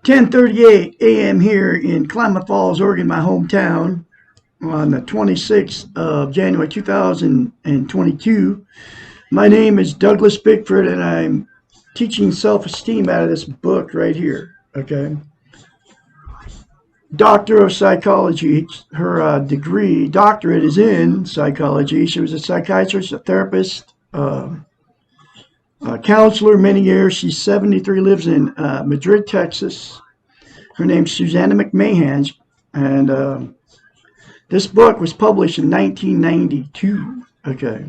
10:38 a.m. here in Klamath Falls, Oregon, my hometown, on the 26th of January 2022. My name is Douglas Bickford, and I'm teaching self-esteem out of this book right here. Okay, Doctor of Psychology. Her degree, doctorate, is in psychology. She was a psychiatrist, a therapist, a counselor many years. She's 73, lives in Madrid, Texas. Her name's Susanna McMahon, and this book was published in 1992. Okay,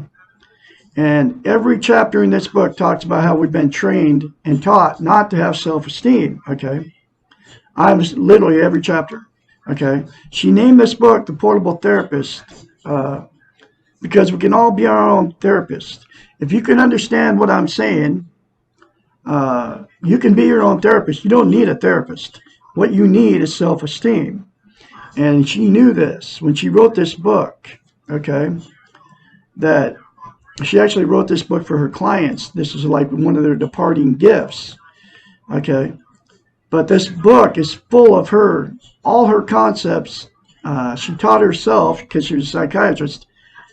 and every chapter in this book talks about how we've been trained and taught not to have self-esteem. Okay, I was literally every chapter. Okay, she named this book The Portable Therapist because we can all be our own therapist. If you can understand what I'm saying, you can be your own therapist. You don't need a therapist. What you need is self-esteem. And she knew this when she wrote this book, okay, that she actually wrote this book for her clients. This is like one of their departing gifts, okay. But this book is full of all her concepts. She taught herself, because she was a psychiatrist,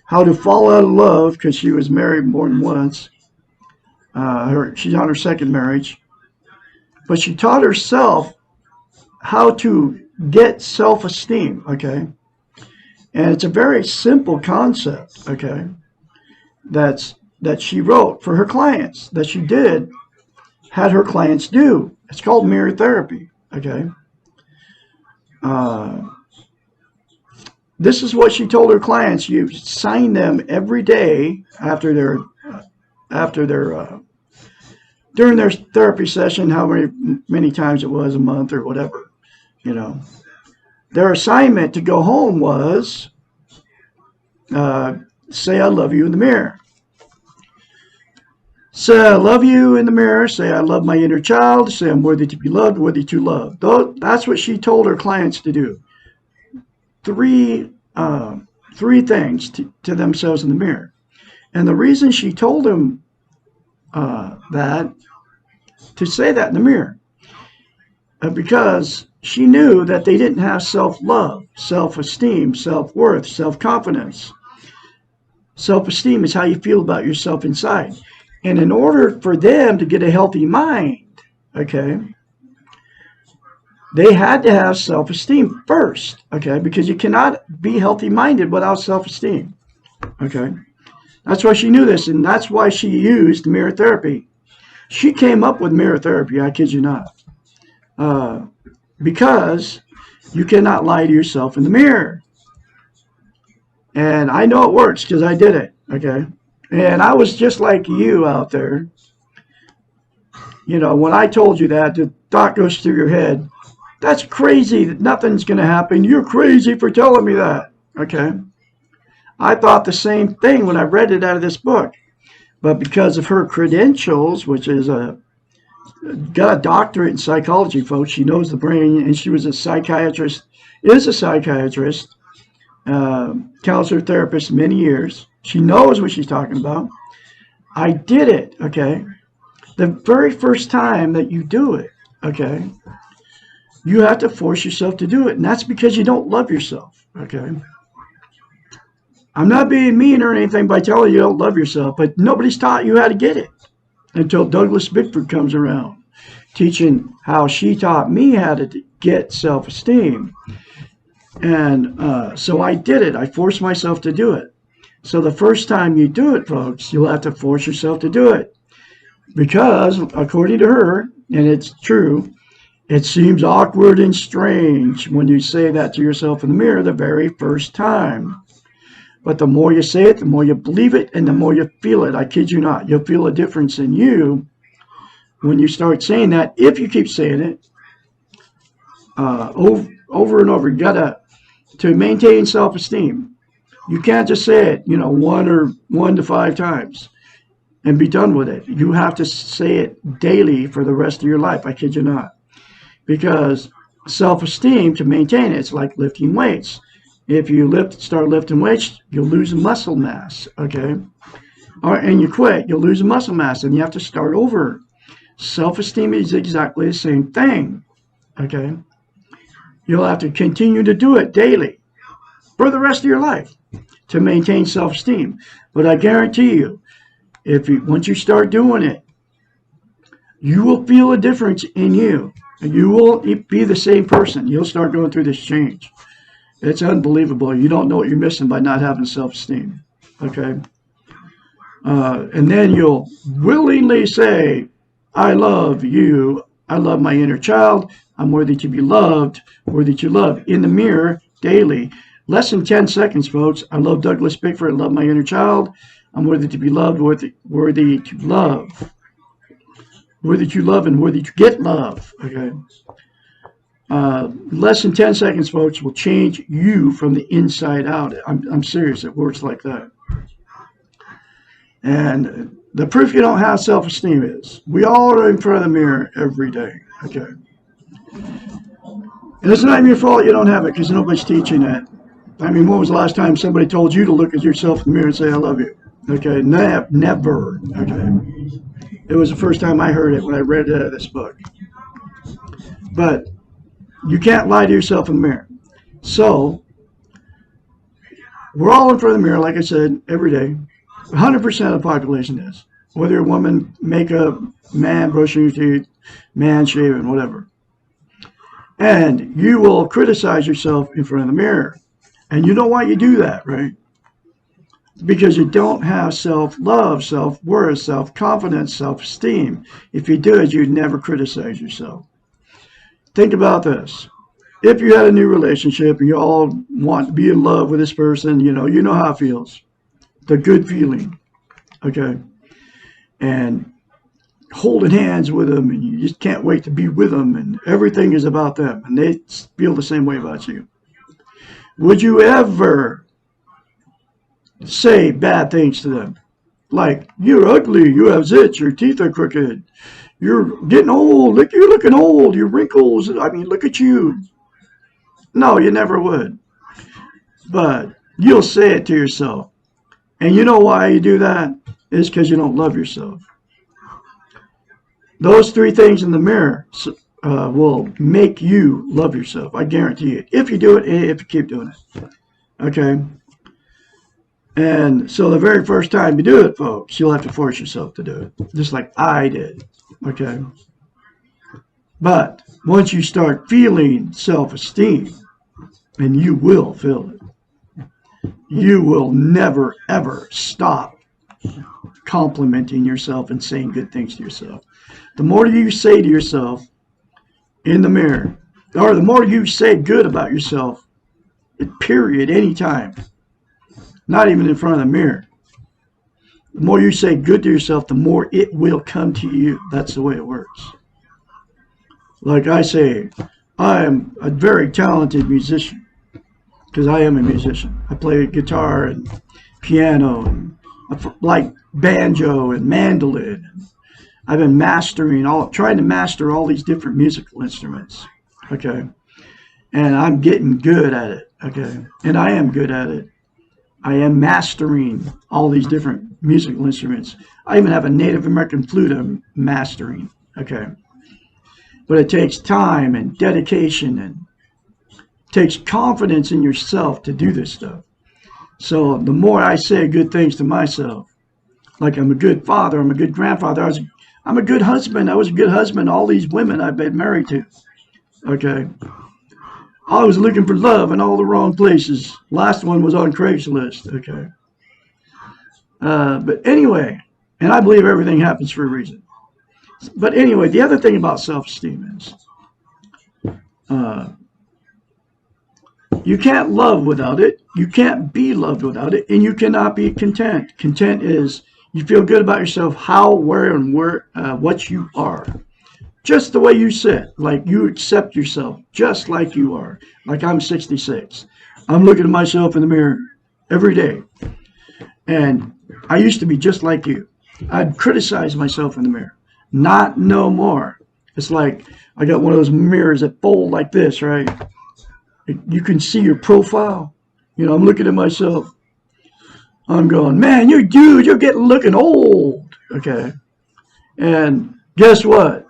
how to fall out of love, because she was married more than once. She's on her second marriage. But she taught herself how to get self-esteem, okay? And it's a very simple concept, okay, that she wrote for her clients, that she had her clients do. It's called mirror therapy, okay? This is what she told her clients. You sign them every day during their therapy session, however many times it was, a month or whatever, you know. Their assignment to go home was say I love you in the mirror. Say I love you in the mirror. Say I love my inner child. Say I'm worthy to be loved, worthy to love. That's what she told her clients to do. Three things to themselves in the mirror. And the reason she told them to say that in the mirror, because she knew that they didn't have self-love, self-esteem, self-worth, self-confidence. Self-esteem is how you feel about yourself inside. And in order for them to get a healthy mind, okay, they had to have self-esteem first, okay, because you cannot be healthy-minded without self-esteem, okay. That's why she knew this, and that's why she used mirror therapy. She came up with mirror therapy, I kid you not, because you cannot lie to yourself in the mirror. And I know it works because I did it, okay? And I was just like you out there. You know, when I told you that, the thought goes through your head, that's crazy, that nothing's going to happen. You're crazy for telling me that, okay? I thought the same thing when I read it out of this book. But because of her credentials, which is got a doctorate in psychology, folks, she knows the brain, and she was a psychiatrist, counselor, therapist, many years. She knows what she's talking about. I did it, okay? The very first time that you do it, okay, you have to force yourself to do it, and that's because you don't love yourself, okay? I'm not being mean or anything by telling you don't love yourself, but nobody's taught you how to get it until Douglas Bickford comes around, teaching how she taught me how to get self-esteem. And so I did it. I forced myself to do it. So the first time you do it, folks, you'll have to force yourself to do it. Because, according to her, and it's true, it seems awkward and strange when you say that to yourself in the mirror the very first time. But the more you say it, the more you believe it, and the more you feel it. I kid you not. You'll feel a difference in you when you start saying that, if you keep saying it over and over. You got to maintain self-esteem. You can't just say it, 1 to 5 times and be done with it. You have to say it daily for the rest of your life. I kid you not. Because self-esteem, to maintain it, it's like lifting weights. If you start lifting weights, you'll lose muscle mass, okay? And you quit, you'll lose muscle mass, and you have to start over. Self-esteem is exactly the same thing. Okay? You'll have to continue to do it daily for the rest of your life to maintain self-esteem. But I guarantee you, once you start doing it, you will feel a difference in you. You won't be the same person. You'll start going through this change. It's unbelievable. You don't know what you're missing by not having self-esteem. Okay? And then you'll willingly say, I love you. I love my inner child. I'm worthy to be loved, worthy to love. In the mirror, daily. Less than 10 seconds, folks. I love Douglas Bickford. I love my inner child. I'm worthy to be loved, worthy to love. Worthy to love and worthy to get love. Okay. Less than 10 seconds, folks, will change you from the inside out. I'm serious. It works like that. And the proof you don't have self-esteem is we all are in front of the mirror every day. Okay. And it's not even your fault you don't have it because nobody's teaching that. I mean, when was the last time somebody told you to look at yourself in the mirror and say, I love you? Okay. Never. Okay. It was the first time I heard it when I read this book. But you can't lie to yourself in the mirror. So we're all in front of the mirror, like I said, every day. 100% of the population is. Whether you're a woman, makeup, man, brushing your teeth, man, shaving, whatever. And you will criticize yourself in front of the mirror. And you know why you do that, right? Because you don't have self-love, self-worth, self-confidence, self-esteem. If you did, you'd never criticize yourself. Think about this. If you had a new relationship and you all want to be in love with this person, you know how it feels. The good feeling, okay? And holding hands with them, and you just can't wait to be with them, and everything is about them, and they feel the same way about you. Would you ever say bad things to them? Like, you're ugly, you have zits, your teeth are crooked, you're getting old, look, you're looking old, your wrinkles, I mean, look at you. No, you never would. But you'll say it to yourself. And you know why you do that? It's because you don't love yourself. Those three things in the mirror will make you love yourself. I guarantee it. If you do it, and if you keep doing it. Okay? And so the very first time you do it, folks, you'll have to force yourself to do it. Just like I did. Okay? But once you start feeling self-esteem, and you will feel it, you will never, ever stop complimenting yourself and saying good things to yourself. The more you say to yourself in the mirror, or the more you say good about yourself, period, anytime, not even in front of the mirror, the more you say good to yourself, the more it will come to you. That's the way it works. Like I say, I am a very talented musician. Because I am a musician. I play guitar and piano and like banjo and mandolin. I've been trying to master all these different musical instruments. Okay. And I'm getting good at it. Okay. And I am good at it. I am mastering all these different musical instruments. I even have a Native American flute I'm mastering. Okay. But it takes time and dedication and takes confidence in yourself to do this stuff. So the more I say good things to myself, like I'm a good father, I'm a good grandfather, I'm a good husband, I was a good husband to all these women I've been married to. Okay. I was looking for love in all the wrong places. Last one was on Craigslist. Okay. But anyway, and I believe everything happens for a reason. But anyway, the other thing about self-esteem is you can't love without it. You can't be loved without it. And you cannot be content. Content is you feel good about yourself, how, where, and what you are. Just the way you sit. Like you accept yourself just like you are. Like I'm 66. I'm looking at myself in the mirror every day. And I used to be just like you. I'd criticize myself in the mirror. Not no more. It's like I got one of those mirrors that fold like this, right? You can see your profile. I'm looking at myself. I'm going, man, you're looking old. Okay. And guess what?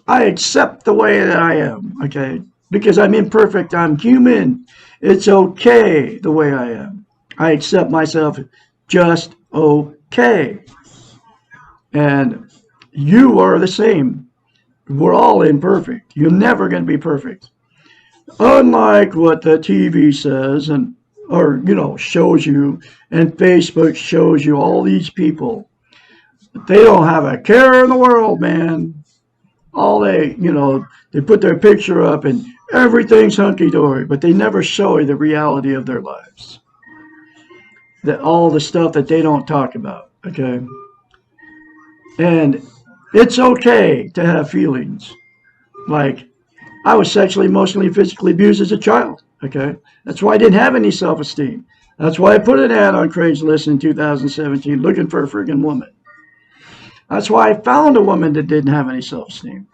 I accept the way that I am, okay? Because I'm imperfect, I'm human. It's okay the way I am. I accept myself just okay. And you are the same. We're all imperfect. You're never going to be perfect. Unlike what the TV says and or shows you and Facebook shows you all these people. They don't have a care in the world, man. All they put their picture up and everything's hunky dory, but they never show you the reality of their lives. That all the stuff that they don't talk about. Okay. And it's okay to have feelings. Like, I was sexually, emotionally, and physically abused as a child. Okay. That's why I didn't have any self esteem. That's why I put an ad on Craigslist in 2017 looking for a friggin' woman. That's why I found a woman that didn't have any self esteem.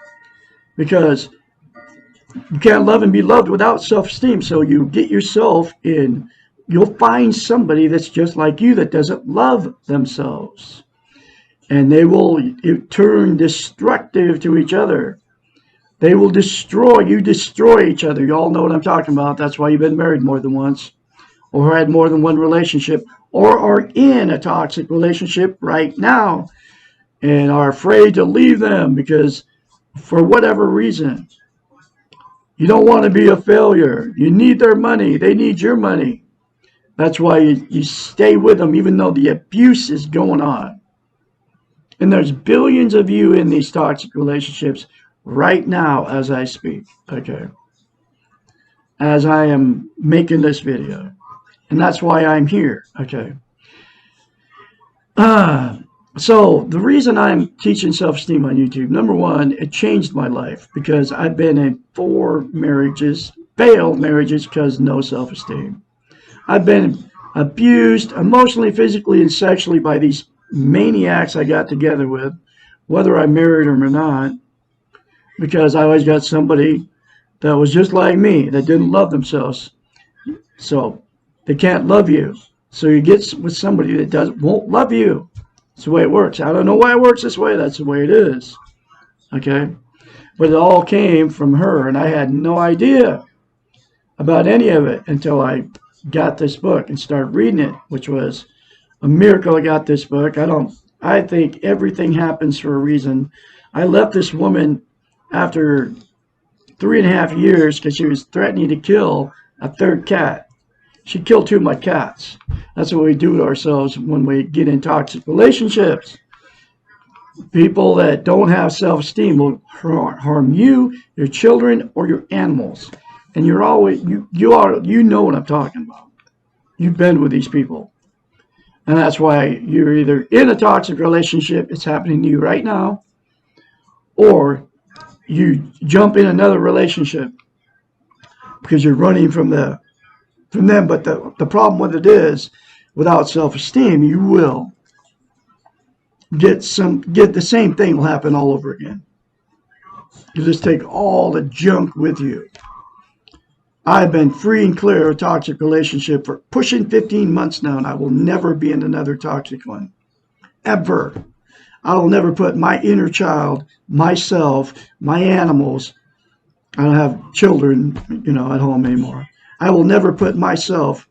Because you can't love and be loved without self esteem. So you get yourself in, you'll find somebody that's just like you that doesn't love themselves. And they will turn destructive to each other. They will destroy each other. You all know what I'm talking about. That's why you've been married more than once, or had more than one relationship, or are in a toxic relationship right now and are afraid to leave them because for whatever reason. You don't want to be a failure. You need their money. They need your money. That's why you stay with them even though the abuse is going on. And there's billions of you in these toxic relationships right now as I speak. Okay. As I am making this video. And that's why I'm here. Okay. So the reason I'm teaching self-esteem on YouTube, number one, it changed my life because I've been in 4 marriages, failed marriages because no self-esteem. I've been abused emotionally, physically, and sexually by these maniacs I got together with, whether I married them or not, because I always got somebody that was just like me that didn't love themselves. So they can't love you. So you get with somebody that won't love you. That's the way it works. I don't know why it works this way. That's the way it is. Okay? But it all came from her, and I had no idea about any of it until I got this book and started reading it, which was a miracle I got this book. I think everything happens for a reason. I left this woman after 3.5 years because she was threatening to kill a 3rd cat. She killed 2 of my cats. That's what we do to ourselves when we get in toxic relationships. People that don't have self-esteem will harm you, your children, or your animals. And you're always you know what I'm talking about. You've been with these people. And that's why you're either in a toxic relationship, it's happening to you right now, or you jump in another relationship because you're running from them. But the problem with it is, without self-esteem, you will get the same thing will happen all over again. You just take all the junk with you. I've been free and clear of a toxic relationship for pushing 15 months now, and I will never be in another toxic one. Ever. I will never put my inner child, myself, my animals. I don't have children, at home anymore. I will never put myself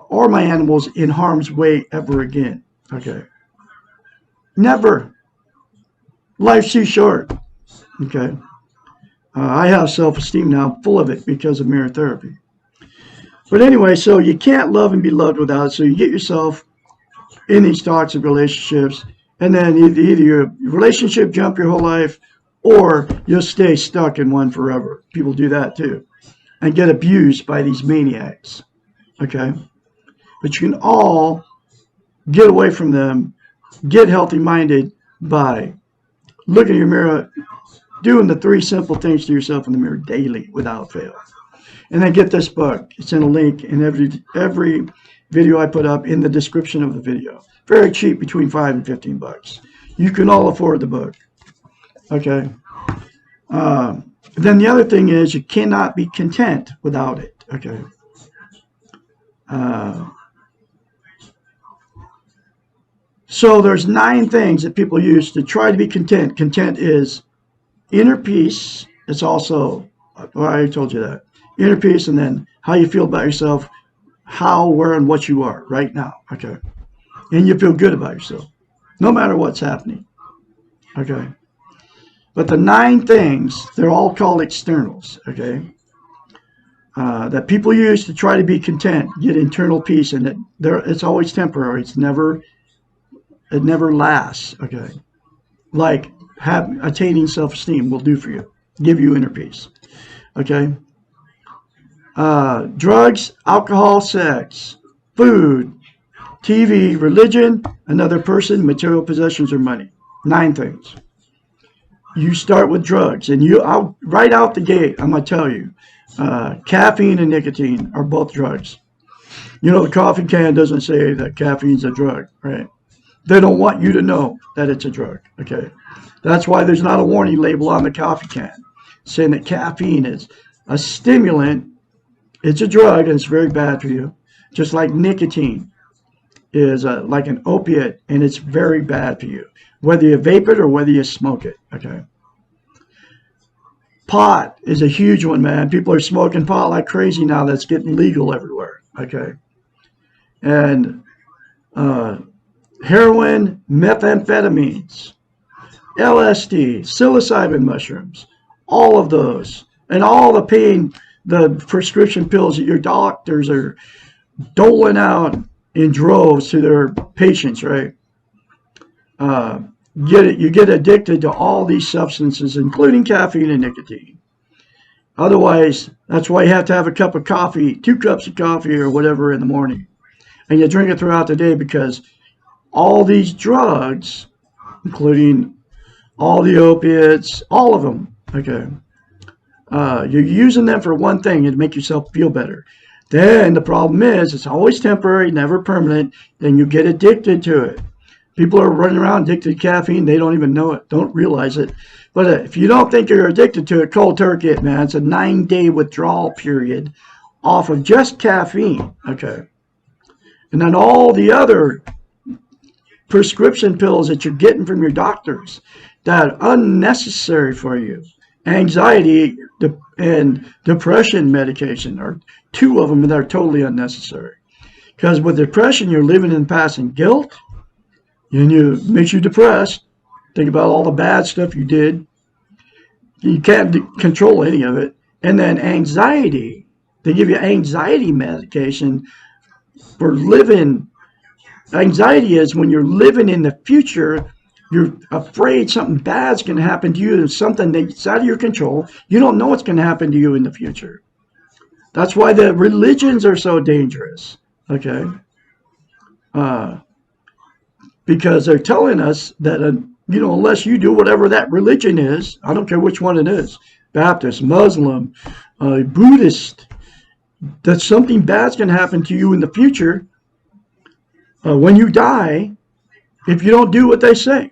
or my animals in harm's way ever again. Okay. Never. Life's too short. Okay. I have self-esteem now, full of it because of mirror therapy. But anyway, so you can't love and be loved without it. So you get yourself in these toxic relationships, and then either your relationship jump your whole life, or you'll stay stuck in one forever. People do that too, and get abused by these maniacs. Okay. But you can all get away from them, get healthy-minded by looking in your mirror, doing the 3 simple things to yourself in the mirror daily without fail. And then get this book. It's in a link in every video I put up in the description of the video. Very cheap, between $5 and $15. You can all afford the book. Okay. Then the other thing is you cannot be content without it. Okay. So there's 9 things that people use to try to be content. Content is inner peace is also, well, I already told you that. Inner peace, and then how you feel about yourself, how, where, and what you are right now. Okay. And you feel good about yourself, no matter what's happening. Okay. But the 9 things, they're all called externals. Okay. That people use to try to be content, get internal peace, and it's always temporary. It never lasts. Okay. Like attaining self-esteem will do for you, give you inner peace. Okay. Drugs, alcohol, sex, food, TV, religion, another person, material possessions, or money. 9 things. You start with drugs, and right out the gate, I'm going to tell you, caffeine and nicotine are both drugs. You know, the coffee can doesn't say that caffeine's a drug, right? They don't want you to know that it's a drug, okay? That's why there's not a warning label on the coffee can saying that caffeine is a stimulant. It's a drug, and it's very bad for you. Just like nicotine is like an opiate, and it's very bad for you, whether you vape it or whether you smoke it, okay? Pot is a huge one, man. People are smoking pot like crazy now. That's getting legal everywhere, okay? And heroin, methamphetamines, LSD, psilocybin mushrooms, all of those, and all the prescription pills that your doctors are doling out in droves to their patients, right? You get addicted to all these substances, including caffeine and nicotine. Otherwise, that's why you have to have a cup of coffee, 2 cups of coffee or whatever in the morning. And you drink it throughout the day, because all these drugs, including all the opiates, all of them, okay, you're using them for one thing, and to make yourself feel better. Then the problem is it's always temporary, never permanent. Then you get addicted to it. People are running around addicted to caffeine. They don't even know it, don't realize it. But if you don't think you're addicted to it, cold turkey it, man. It's a 9-day withdrawal period off of just caffeine, okay? And then all the other prescription pills that you're getting from your doctors that are unnecessary for you. Anxiety and depression medication are 2 of them that are totally unnecessary. Because with depression, you're living in the past in guilt, and it makes you depressed. Think about all the bad stuff you did. You can't control any of it. And then anxiety, they give you anxiety medication for living. Anxiety is when you're living in the future, you're afraid something bad's going to happen to you, something that's out of your control. You don't know what's going to happen to you in the future. That's why the religions are so dangerous, okay? Because they're telling us that, unless you do whatever that religion is, I don't care which one it is, Baptist, Muslim, Buddhist, that something bad's going to happen to you in the future when you die if you don't do what they say.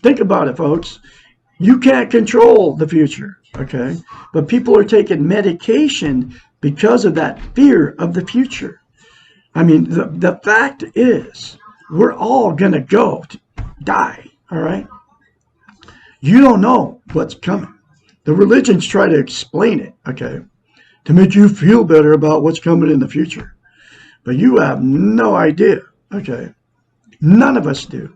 Think about it, folks. You can't control the future, okay? But people are taking medication because of that fear of the future. I mean, the fact is, we're all going to die, all right? You don't know what's coming. The religions try to explain it, okay, to make you feel better about what's coming in the future. But you have no idea, okay? None of us do.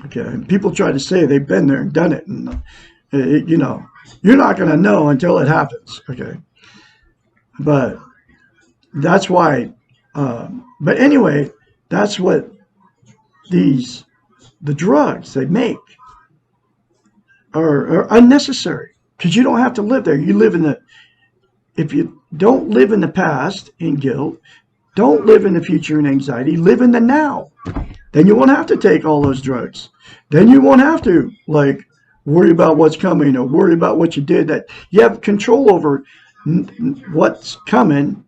Okay, and people try to say they've been there and done it, and you're not going to know until it happens. Okay, but that's why. But anyway, that's what the drugs they make are unnecessary, because you don't have to live there. You live if you don't live in the past in guilt, don't live in the future in anxiety, live in the now. Then you won't have to take all those drugs. Then you won't have to worry about what's coming or worry about what you did. That you have control over what's coming,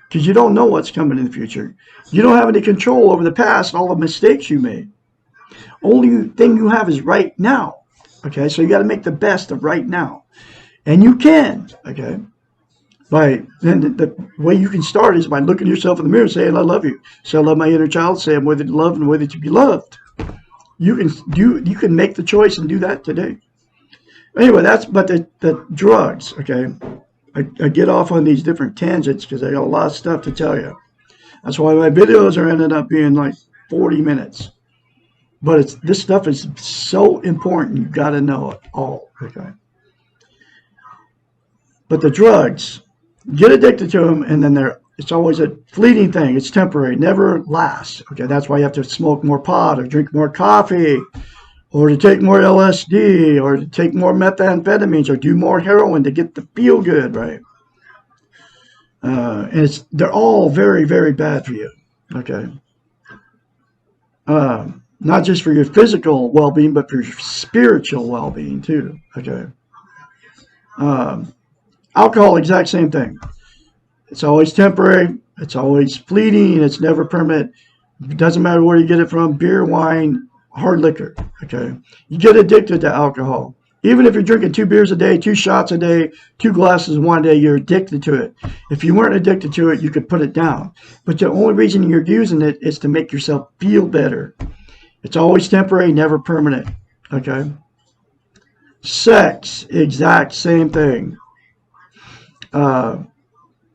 because you don't know what's coming in the future. You don't have any control over the past and all the mistakes you made. Only thing you have is right now. Okay, so you got to make the best of right now, and you can. Okay. Then the way you can start is by looking at yourself in the mirror and saying, I love you. So I love my inner child, say I'm worthy to love and worthy to be loved. You can make the choice and do that today. Anyway, but the drugs, okay? I get off on these different tangents because I got a lot of stuff to tell you. That's why my videos are ended up being like 40 minutes. But this stuff is so important. You've got to know it all, okay? But the drugs, get addicted to them, and then it's always a fleeting thing. It's temporary, never lasts. Okay, that's why you have to smoke more pot or drink more coffee or to take more LSD or to take more methamphetamines or do more heroin to get the feel good, right? And they're all very, very bad for you, okay? Not just for your physical well-being, but for your spiritual well-being too, okay? Alcohol, exact same thing. It's always temporary. It's always fleeting. It's never permanent. It doesn't matter where you get it from, beer, wine, hard liquor, okay? You get addicted to alcohol. Even if you're drinking 2 beers a day, 2 shots a day, 2 glasses one day, you're addicted to it. If you weren't addicted to it, you could put it down. But the only reason you're using it is to make yourself feel better. It's always temporary, never permanent, okay? Sex, exact same thing.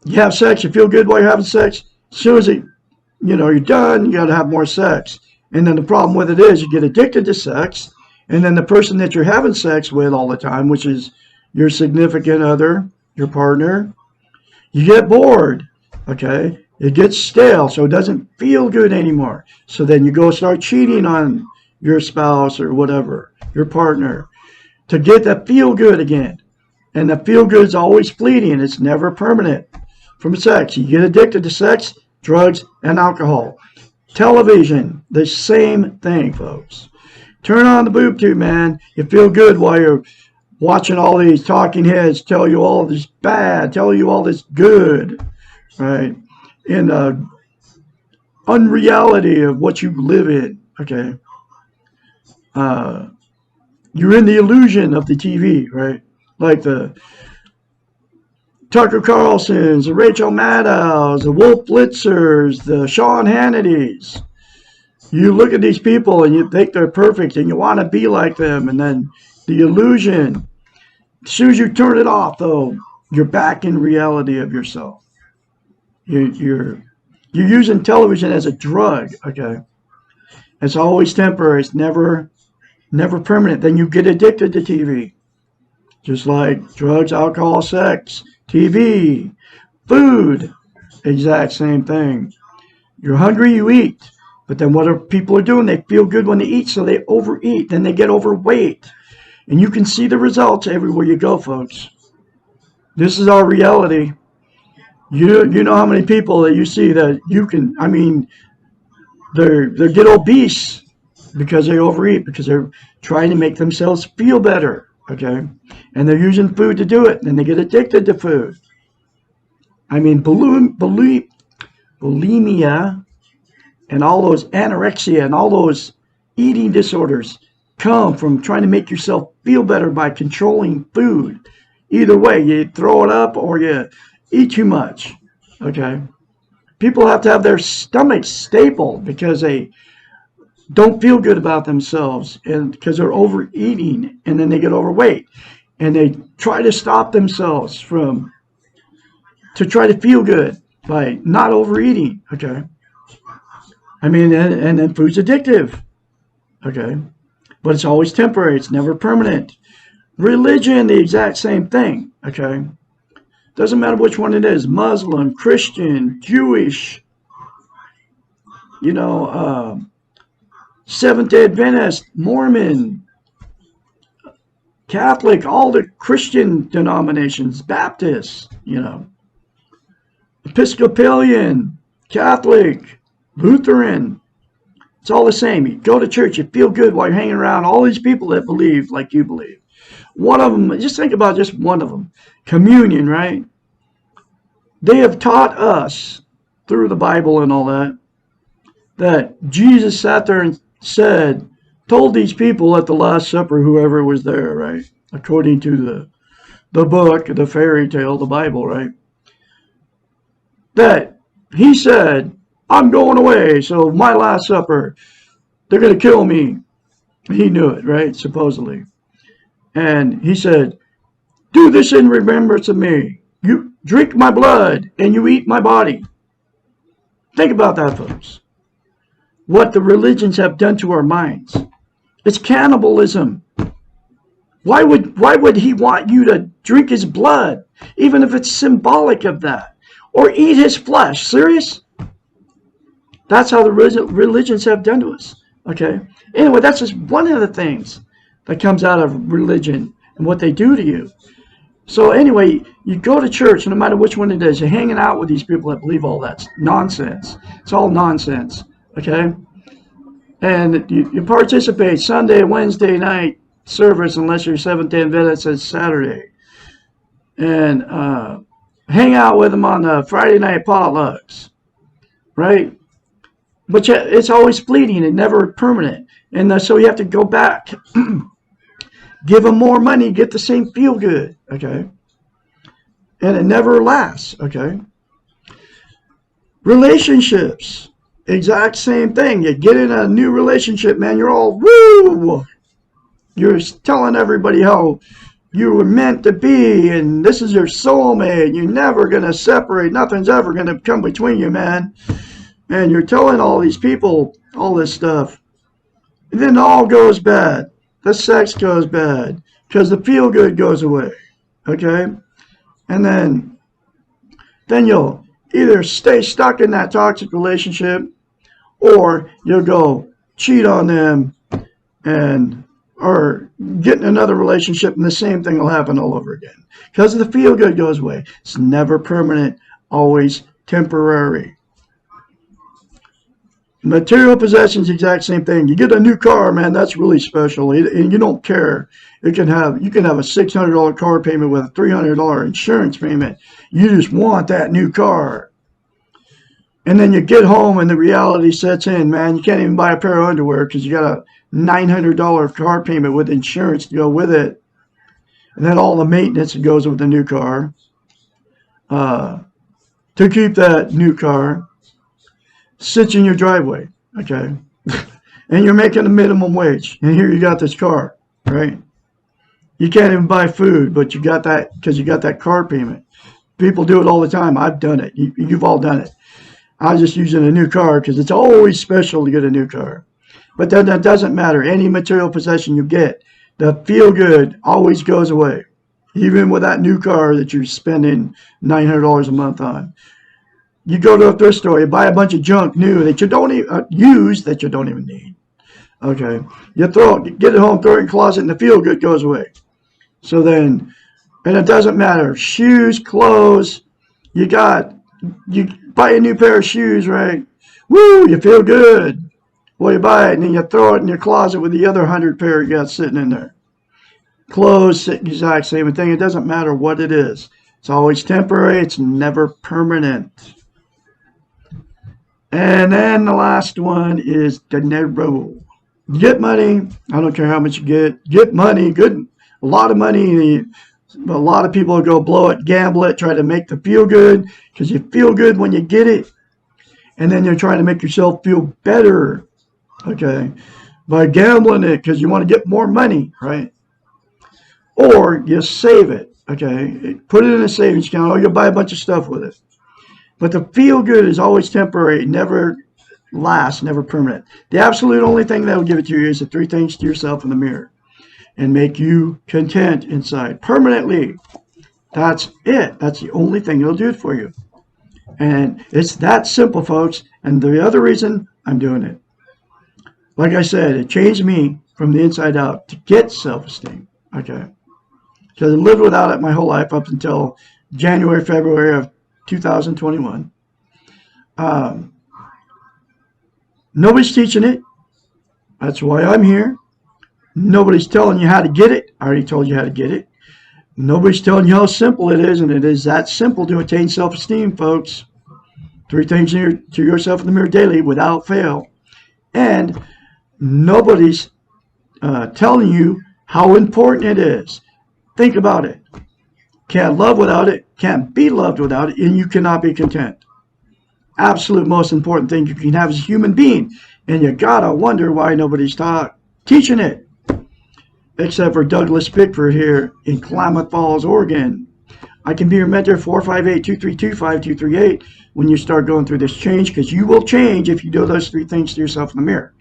You have sex, you feel good while you're having sex. As soon as you're done, you got to have more sex. And then the problem with it is you get addicted to sex, and then the person that you're having sex with all the time, which is your significant other, your partner, you get bored, okay? It gets stale, so it doesn't feel good anymore. So then you go start cheating on your spouse or whatever, your partner, to get that feel good again. And the feel good is always fleeting. It's never permanent. From sex, you get addicted to sex, drugs, and alcohol. Television, the same thing, folks. Turn on the boob tube, man. You feel good while you're watching all these talking heads tell you all this bad, tell you all this good, right? In the unreality of what you live in, okay? You're in the illusion of the TV, right? Like the Tucker Carlsons, the Rachel Maddows, the Wolf Blitzers, the Sean Hannitys. You look at these people and you think they're perfect and you want to be like them, and then the illusion. As soon as you turn it off, though, you're back in reality of yourself. You're using television as a drug, okay? It's always temporary. It's never permanent. Then you get addicted to TV. Just like drugs, alcohol, sex, TV, food, exact same thing. You're hungry, you eat. But then what are people doing? They feel good when they eat, so they overeat. Then they get overweight. And you can see the results everywhere you go, folks. This is our reality. You know how many people that you see that they get obese because they overeat, because they're trying to make themselves feel better. Okay, and they're using food to do it, and they get addicted to food. Bulimia and all those anorexia and all those eating disorders come from trying to make yourself feel better by controlling food. Either way, you throw it up or you eat too much. Okay, people have to have their stomachs stapled because they don't feel good about themselves, and because they're overeating, and then they get overweight, and they try to stop themselves to try to feel good by not overeating, okay? And then food's addictive, okay? But it's always temporary. It's never permanent. Religion, the exact same thing, okay? Doesn't matter which one it is, Muslim, Christian, Jewish, Seventh-day Adventist, Mormon, Catholic, all the Christian denominations, Baptist, Episcopalian, Catholic, Lutheran. It's all the same. You go to church, you feel good while you're hanging around all these people that believe like you believe. One of them, just think about just one of them, communion, right? They have taught us through the Bible and all that Jesus sat there and told these people at the Last Supper, whoever was there, right? According to the book, the fairy tale, the Bible, right? That he said, I'm going away, so my Last Supper, they're going to kill me. He knew it, right? Supposedly. And he said, do this in remembrance of me. You drink my blood and you eat my body. Think about that, folks. What the religions have done to our minds. It's cannibalism. Why would he want you to drink his blood, even if it's symbolic of that? Or eat his flesh? Serious? That's how the religions have done to us. Okay? Anyway, that's just one of the things that comes out of religion and what they do to you. So anyway, you go to church, no matter which one it is, you're hanging out with these people that believe all that nonsense. It's all nonsense. Okay? And you participate Sunday, Wednesday night service, unless you're Seventh-day Adventist, it's Saturday. And hang out with them on the Friday night potlucks. Right? But it's always fleeting and never permanent. And so you have to go back, give them more money, get the same feel good. Okay? And it never lasts. Okay? Relationships. Exact same thing. You get in a new relationship, man, you're all woo. You're telling everybody how you were meant to be, and this is your soulmate. You're never going to separate. Nothing's ever going to come between you, man. And you're telling all these people all this stuff. And then it all goes bad. The sex goes bad because the feel good goes away. Okay? And then you'll either stay stuck in that toxic relationship, or you'll go cheat on them or get in another relationship, and the same thing will happen all over again. Because the feel good goes away. It's never permanent, always temporary. Material possessions, the exact same thing. You get a new car, man, that's really special. And you don't care. You can have a $600 car payment with a $300 insurance payment. You just want that new car. And then you get home and the reality sets in, man. You can't even buy a pair of underwear because you got a $900 car payment with insurance to go with it. And then all the maintenance that goes with the new car. To keep that new car sits in your driveway, okay? And you're making a minimum wage. And here you got this car, right? You can't even buy food, but you got that because you got that car payment. People do it all the time. I've done it. You've all done it. I was just using a new car because it's always special to get a new car. But then that doesn't matter. Any material possession you get, the feel good always goes away. Even with that new car that you're spending $900 a month on. You go to a thrift store, you buy a bunch of junk new that you don't even use, that you don't even need. Okay. You get it home, throw it in the closet, and the feel good goes away. So then, and it doesn't matter. Shoes, clothes, you buy a new pair of shoes, right? Woo, you feel good. Well, you buy it and then you throw it in your closet with the other 100 pair you got sitting in there. Clothes, exact same thing. It doesn't matter what it is. It's always temporary. It's never permanent. And then the last one is dinero. You get money. I don't care how much you get. Get money. Good. A lot of money. A lot of people go blow it, gamble it, try to make the feel good because you feel good when you get it. And then you're trying to make yourself feel better, okay, by gambling it because you want to get more money, right? Or you save it, okay? Put it in a savings account or you'll buy a bunch of stuff with it. But the feel good is always temporary, never lasts, never permanent. The absolute only thing that will give it to you is the 3 things to yourself in the mirror and make you content inside permanently. That's it. That's the only thing that'll do it for you. And it's that simple, folks. And the other reason I'm doing it, like I said, it changed me from the inside out to get self-esteem. Okay. Because I lived without it my whole life up until January, February of 2021. Nobody's teaching it. That's why I'm here. Nobody's telling you how to get it. I already told you how to get it. Nobody's telling you how simple it is, and it is that simple to attain self-esteem, folks. 3 things to yourself in the mirror daily without fail. And nobody's telling you how important it is. Think about it. Can't love without it, can't be loved without it, and you cannot be content. Absolute most important thing you can have as a human being. And you gotta wonder why nobody's teaching it. except for Douglas Bickford here in Klamath Falls, Oregon. I can be your mentor, 458-232-5238, when you start going through this change, because you will change if you do those three things to yourself in the mirror.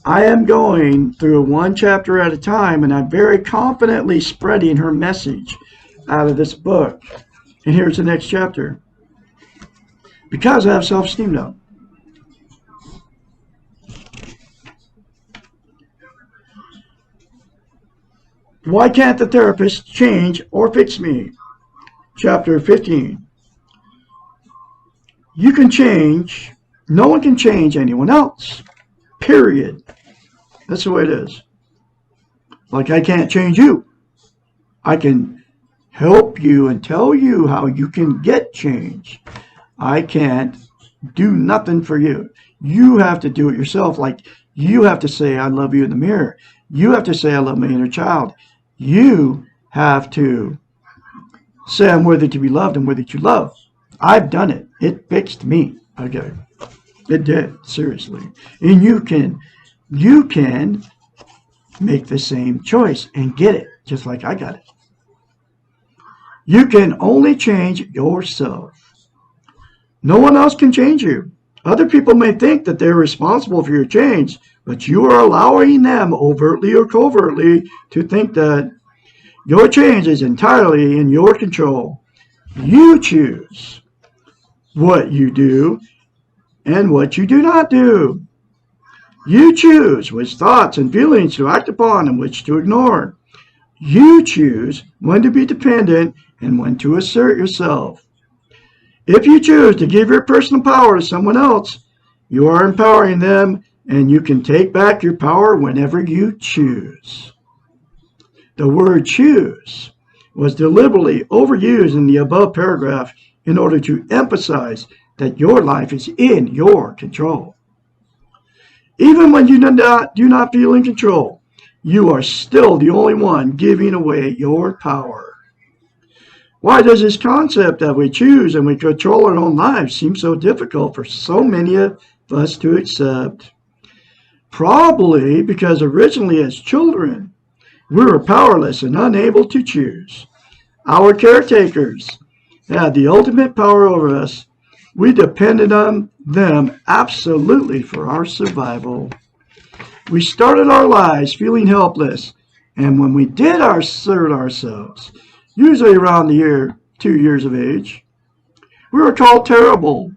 I am going through one chapter at a time, and I'm very confidently spreading her message out of this book. And here's the next chapter. Because I have self-esteem now. Why can't the therapist change or fix me? Chapter 15. You can change. No one can change anyone else. Period. That's the way it is. Like I can't change you. I can help you and tell you how you can get change. I can't do nothing for you. You have to do it yourself. Like you have to say, I love you in the mirror. You have to say, I love my inner child. You have to say, I'm worthy to be loved and worthy to love. I've done it. It fixed me. Okay. It did. Seriously. And you can make the same choice and get it just like I got it. You can only change yourself. No one else can change you. Other people may think that they're responsible for your change, but you are allowing them overtly or covertly to think that your change is entirely in your control. You choose what you do and what you do not do. You choose which thoughts and feelings to act upon and which to ignore. You choose when to be dependent and when to assert yourself. If you choose to give your personal power to someone else, you are empowering them, and you can take back your power whenever you choose. The word choose was deliberately overused in the above paragraph in order to emphasize that your life is in your control. Even when you do not feel in control, you are still the only one giving away your power. Why does this concept that we choose and we control our own lives seem so difficult for so many of us to accept? Probably because originally as children, we were powerless and unable to choose. Our caretakers had the ultimate power over us. We depended on them absolutely for our survival. We started our lives feeling helpless, and when we did assert ourselves, usually around the year 2 years of age, we were called terrible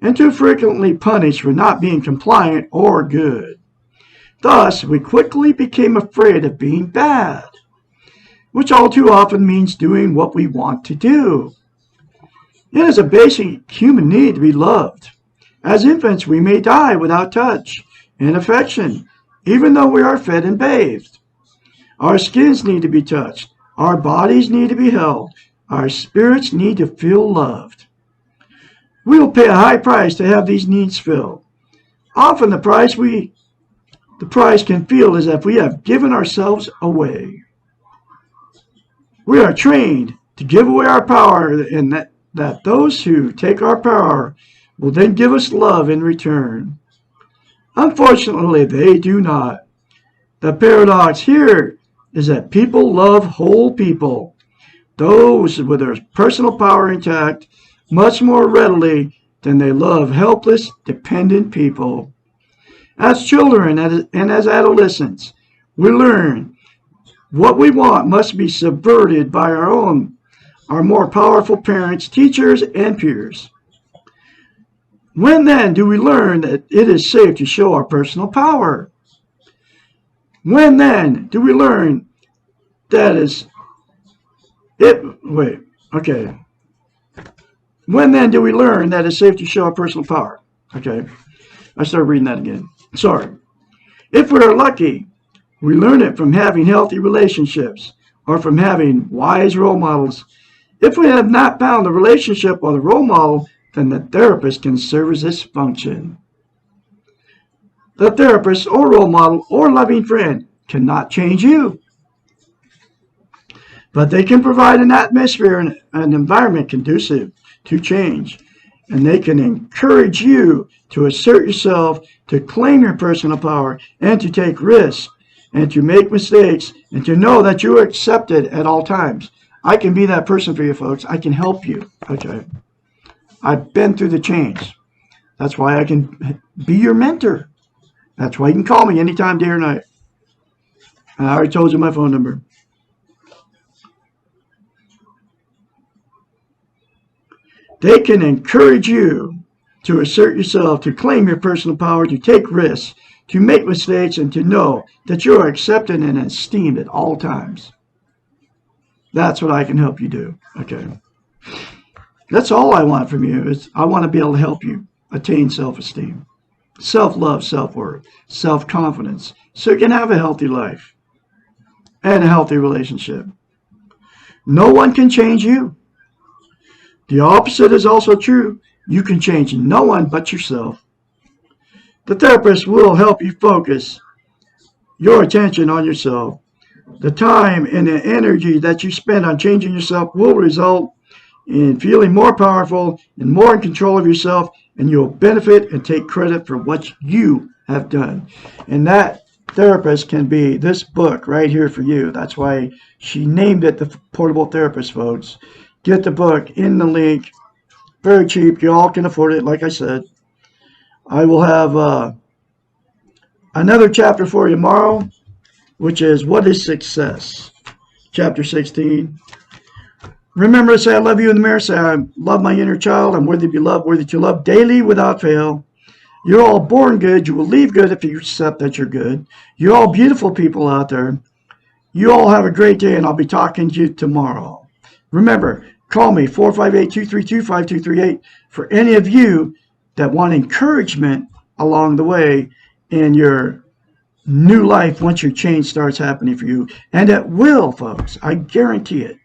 and too frequently punished for not being compliant or good. Thus, we quickly became afraid of being bad, which all too often means doing what we want to do. It is a basic human need to be loved. As infants, we may die without touch and affection, even though we are fed and bathed. Our skins need to be touched. Our bodies need to be held. Our spirits need to feel loved. We will pay a high price to have these needs filled. Often the price can feel as if we have given ourselves away. We are trained to give away our power, and that those who take our power will then give us love in return. Unfortunately, they do not. The paradox here is that people love whole people, those with their personal power intact, much more readily than they love helpless, dependent people. As children and as adolescents, we learn what we want must be subverted by our more powerful parents, teachers, and peers. When then do we learn that it is safe to show our personal power? When then do we learn When then do we learn that it's safe to show our personal power? Okay, I started reading that again. Sorry. If we are lucky, we learn it from having healthy relationships or from having wise role models. If we have not found the relationship or the role model, then the therapist can serve as this function. The therapist or role model or loving friend cannot change you, but they can provide an atmosphere and an environment conducive to change, and they can encourage you to assert yourself, to claim your personal power, and to take risks and to make mistakes and to know that you are accepted at all times. I can be that person for you, folks. I can help you. Okay. I've been through the change. That's why I can be your mentor. That's why you can call me anytime, day or night. And I already told you my phone number. They can encourage you to assert yourself, to claim your personal power, to take risks, to make mistakes, and to know that you are accepted and esteemed at all times. That's what I can help you do. Okay. That's all I want from you. Is I want to be able to help you attain self-esteem, self-love, self-worth, self-confidence, so you can have a healthy life and a healthy relationship. No one can change you. The opposite is also true. You can change no one but yourself. The therapist will help you focus your attention on yourself. The time and the energy that you spend on changing yourself will result in feeling more powerful and more in control of yourself, and you'll benefit and take credit for what you have done. And that therapist can be this book right here for you. That's why she named it the Portable Therapist, folks. Get the book in the link. Very cheap. You all can afford it, like I said. I will have another chapter for you tomorrow, which is What is Success? Chapter 16. Remember to say I love you in the mirror. Say I love my inner child. I'm worthy to be loved, worthy to love daily without fail. You're all born good. You will leave good if you accept that you're good. You're all beautiful people out there. You all have a great day, and I'll be talking to you tomorrow. Remember, call me, 458-232-5238, for any of you that want encouragement along the way in your new life once your change starts happening for you. And it will, folks. I guarantee it.